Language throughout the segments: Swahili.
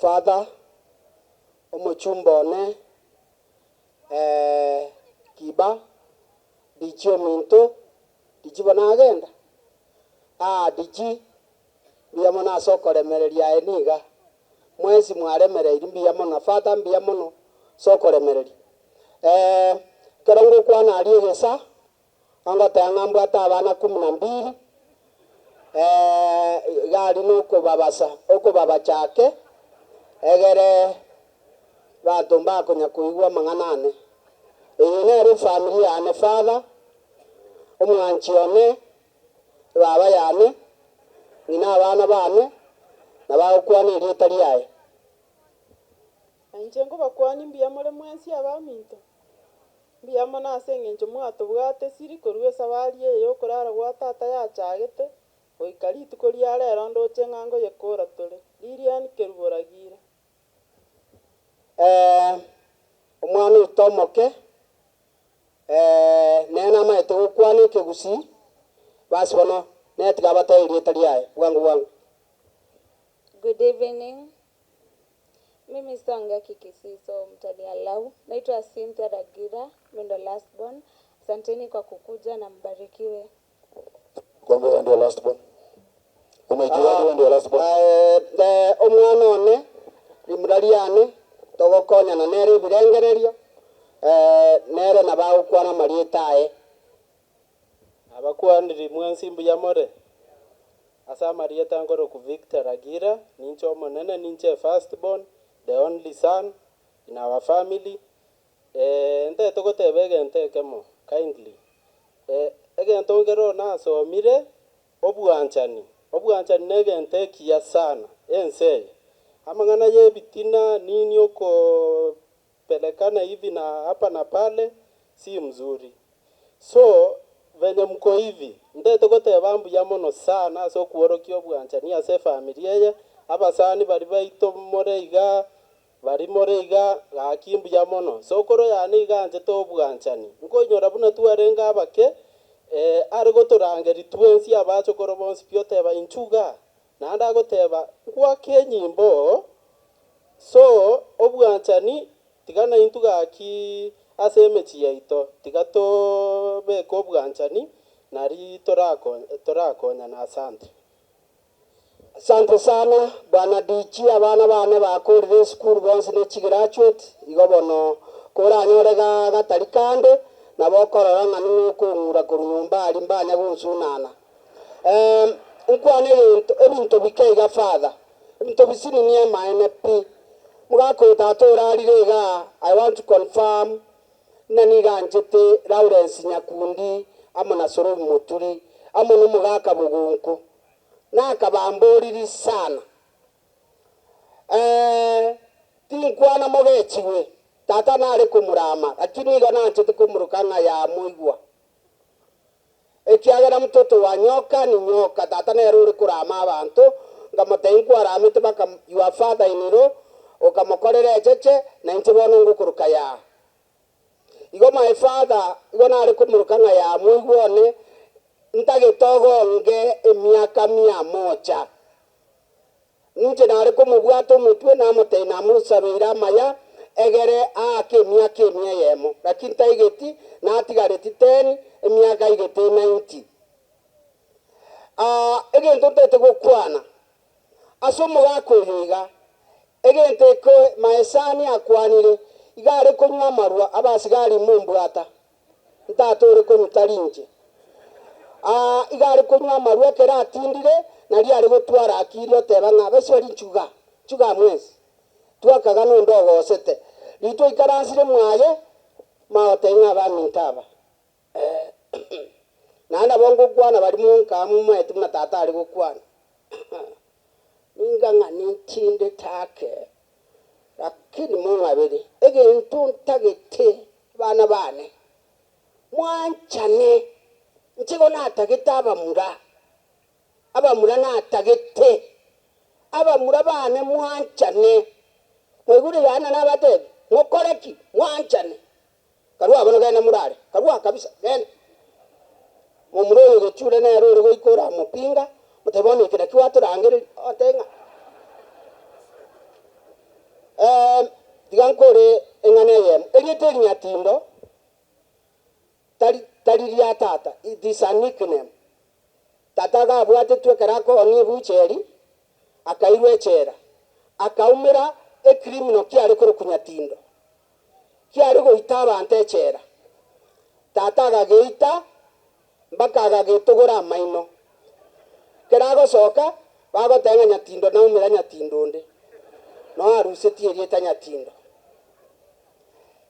father omuchumbone kiba dichio minto dichibona agenda dichi biyamona sokoremereria eniga mwezi mwaremereiri biyamona father biyamono sokoremereria kerongo kwana ali Egesa anga tanga ata abana 12 gari nuko babasa uko baba chake egere bantu bakonya kuigwa manganane ene familia ane father omwanchione baba yane nina abana bane na bakwana irita liaye anjengo bakwani mbiyamore mwensi abaminto mbiyamona asengenjo mwato bwate siri korwe sabari eyo korara gwa tata yachagete oikari tukori arero ndoche ngango yekora tole liriani keruboragira omwana utomoke nena maete gukwana kegusi basi bono netiga batairie tariaye wangu. Good evening. Mimi songa kikisiso mtalia lau. Naitwa Cynthia Ragira, ndo last born. Asanteni kwa kukuja na mbarikiwe. Kwamba ndio last born. Umejua ndio last born. Omwana one limuraliane togokonya na nere birengererio nere na bagukwana marietae abakwaniri mwensi mbuyamore asa marieta ngoro ku Victor Ragira nincho monene ninche first born, the only son in our family. Nte togotebege nte kemo kindly egento ngero na so mire obwanchani negente kia sana ense amangana ye bitina nini uko pelekana hivi na hapa na pale si mzuri. So venye mko hivi nde togoteba mbuyamono sana so kuorokio bwanchani ase familia ye abasani bari baito moreiga bari moreiga gakimbuyamono so koro yani ganje to bwanchani ngonyora buna tuarenga abake ari gotorangeri twensi abacho koro bonsi pioteba inchuga nanda goteba kwa kenyimbo so obwanchani tigana intuga ki asemechi yaito tigato beko bwanchani nari torako na asante sana bana dichi abana bane bakorire school bonse ne graduate igobono koranyorega gatarikande nabo korora ngani kungura kunyumba ali mbanya bunsunana ukwane ebintu bikaiga father ebintu bisini niye maene pi mugako tatora alirega. I want to confirm nani ganjete Lawrence Nyakundi amana soro muturi amono mugaka bugunku nakabamboriri sana tinkwana mogechiwe tata nare kumurama lakini gana nchete kumurukana ya muigwa ekiagera mtoto wa nyoka ni nyoka tata nere uri kurama abantu ngamatengwa ramite baka your father iniro okamokorere cheche na ntibono ngukuruka ya igo my father igo nare kumurukana ya muigwone ntagetogonge emiaka 100 nje nare kumubwato mutwe na mutena musabira maya egere ake miaka yemo lakini taigeti na atigareti 10 emiaka igete 90 egento tete gukwana asomo gakwiriga egente ko maesani akwanire igare kunywa marwa abasigari mumbwata ntatore ko mutarinje igare kunywa marwa kera atindire nari ari gutwara akirio teba ngabe sori chuga mwezi twakaga ndogo sete lito ikaransire mwaye maotenga bamintaba nanda bongo kwana bari munka mumwe tumna tata ari gukwana ninga nitinde take lakini mwa bere egento ntagete bana bane mwanchane nchego natageta abamura natagete abamura bane mwanchane mwegure yana nabate mukoreki mwanchane karwa bono gena murare karwa kabisa gena mumuroyo gechure na rero goikora mupinga mutebone kira kiwaturangire otenga Tigankore engane yem. Eriete nyatindo. Tariria tata. It is a nickname. Tata ga abwate twekerako oni bucheri. Akairwe chera. Akaumira criminal kiari kuru kunyatindo. Kiari go itaba ante chera. Tata ga geita. Mbaka ga getogora maino. Kerago soka. Bago tenga nyatindo na umira nyatindo nde. No aruseti erieta nyatindo.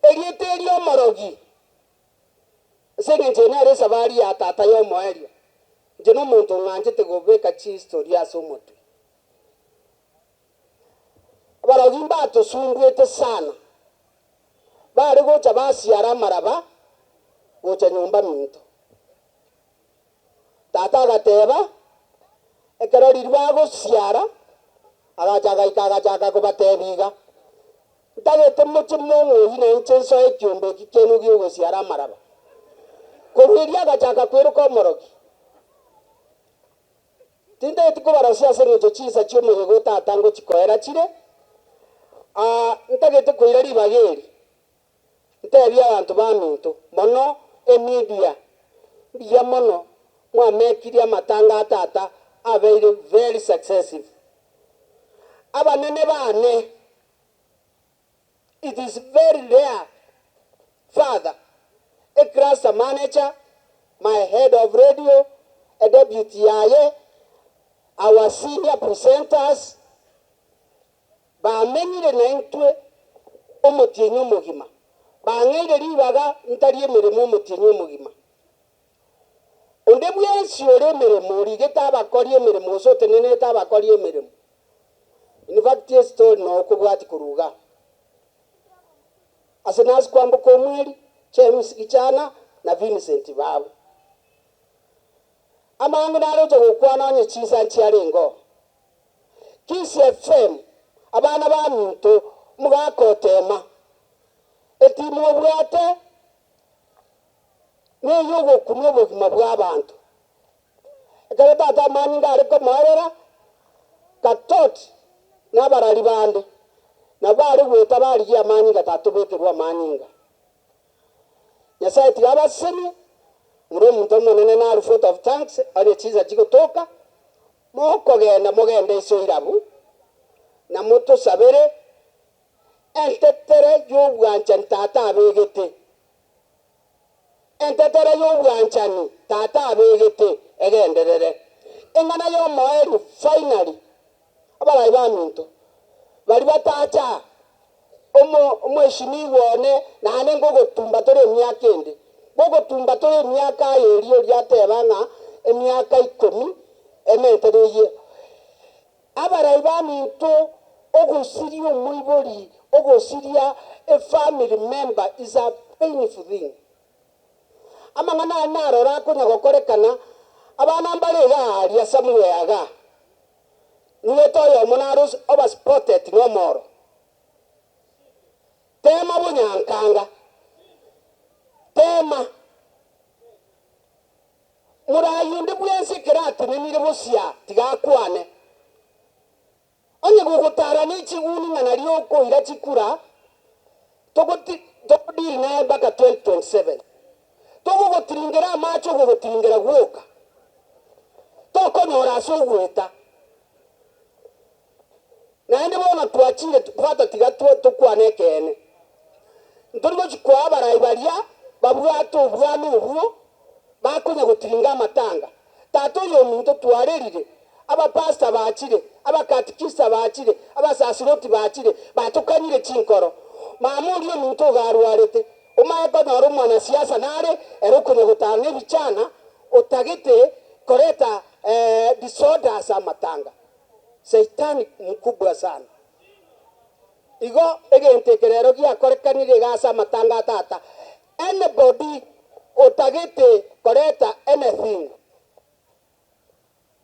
Erieta erio morogi. Senge njenere sabari ya tata yo moerio. Njeno muntu nganje tegobeka chi historia somotu. Abalogi mbato sungwete sana. Bari gocha basiara maraba. Gocha nyumba minto. Tata gateba. Ekerori rwago siara. Agachaga kubatebiga. Ndagete muche mongo hina inchenso ekyombe kikenu giugo siara maraba. Kubiria agachaga kwiruka morogi. Tinde etikubarasia sengecho chisa chiomege gota tango chikoera chire. Ntagete kuira ribageri. Ntebia abantu baminto. Mono media. Bia mono. Mwa mekiria matanga tata. Are very successful. Abanene bane. It is very rare. Father, a cluster manager, my head of radio, a deputy aye, our senior presenters, ba many the nentwe omotinyo mogima. Ba ngede ribaga ntariye meremo motinyo mogima. Ondebuye siore meremo rigeta abakoriye meremo so tenene ta abakoriye meremo. In fact, yes, told no kubwati kuruga. Asenas kwambo komweli, James Ichana na Vincent babu. Amangu naro to kwana onye chisa nchiarengo. Kisi FM abana baminto mugako tema. Etimu obwate ne yogo kunobo mabwa abantu. Ekare tata maninga ariko marera katot nabarali bande nabari gweta bari ya maninga tatubekerwa maninga nyasaye abaseni muri muntu munene na report of thanks ari chiza jikotoka moko genda mogende iso irabu na moto sabere entetere yobwancha tata abegete entetere yobwanchani tata abegete egenderere engana yo moeru finally abala ibaminto bali batacha omweshimiwone nane ngogotumba tore myaka ende ngogotumba tore myaka eriyo lyatebana emyaka 10 ementereye abala ibaminto ogosiria omwibori ogosiria a family member is a painful thing amangana narora kunya gokorekana abana mbalega aria samuyaga Nuetoyo monaros over spotted no more. Tema bunyankanga. Tema. Murayunde bwense kirate nenire bosia tigakwane. Onye gugutara nichi uni nganariyo ko irachikura. Tokudiri naye baka 2027. Togogotiringera macho gogotiringera gwoka. Toko nora sogweta. Na ende bona tuachire tupata tigatuo tukwane kene. Ntorigo chikwa baraibaria babwato bwanu bwo bakunya gutiringa matanga. Tato yo muntu twarerire aba pastor baachire aba katikista baachire aba sasiroti baachire batukanyire chinkoro. Mamuri yo muntu garwarete umaeko noro mwana siasa nare erokunya gutanga bichana otagete koreta disorders amatanga. Satani mkubwa sana. Igo egentekerero gia korekanire gasa matanga tata. Anybody otagete koreta anything.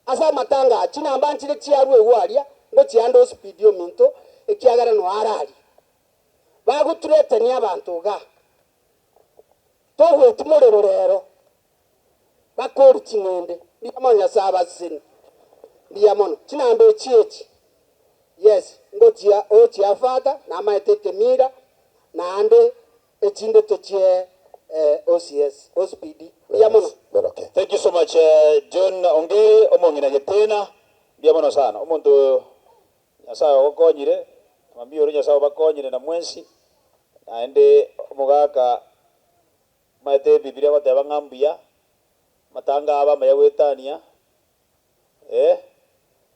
Asa matanga china ambanchire chiarwe waria ngo chiando speedio minto ekiagara no arari. Baguturete ni abantu ga. Tohwe tumorero rero. Bakori chingende. Ndamanya saba sini. Diamono. Chinambe chiechi. Yes. ngotia ochia fata na maitete mira na ande echinde tochie OCS OSPD yamono. Okay. Thank you so much John Ongeri omongina getena biamono sana omuntu nyasaye okonyire mambio nyasaye bakonyire na mwensi aende omugaka maite bibilia bateba ngambia matanga aba maya gwetania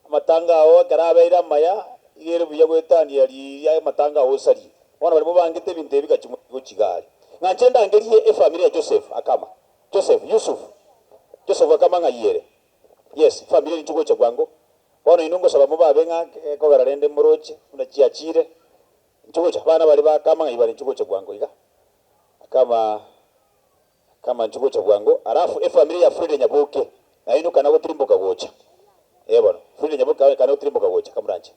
matanga aho karabeira maya igere buya gwetania ya matanga osari wana bali mubangite binte bikachimu gochigari ngachenda ngerie family ya Joseph akama Joseph akama ngayere yes family nchugo cha gwango wana inungo sababu babenga kogara rende moroche unachiachire nchugo cha bana bali bakama ngayibali nchugo cha gwango iga kama nchugo cha gwango alafu family ya Fride Nyaboke na ino kana gutrimboka gocha bwana Fride Nyaboke kana gutrimboka gocha kamranje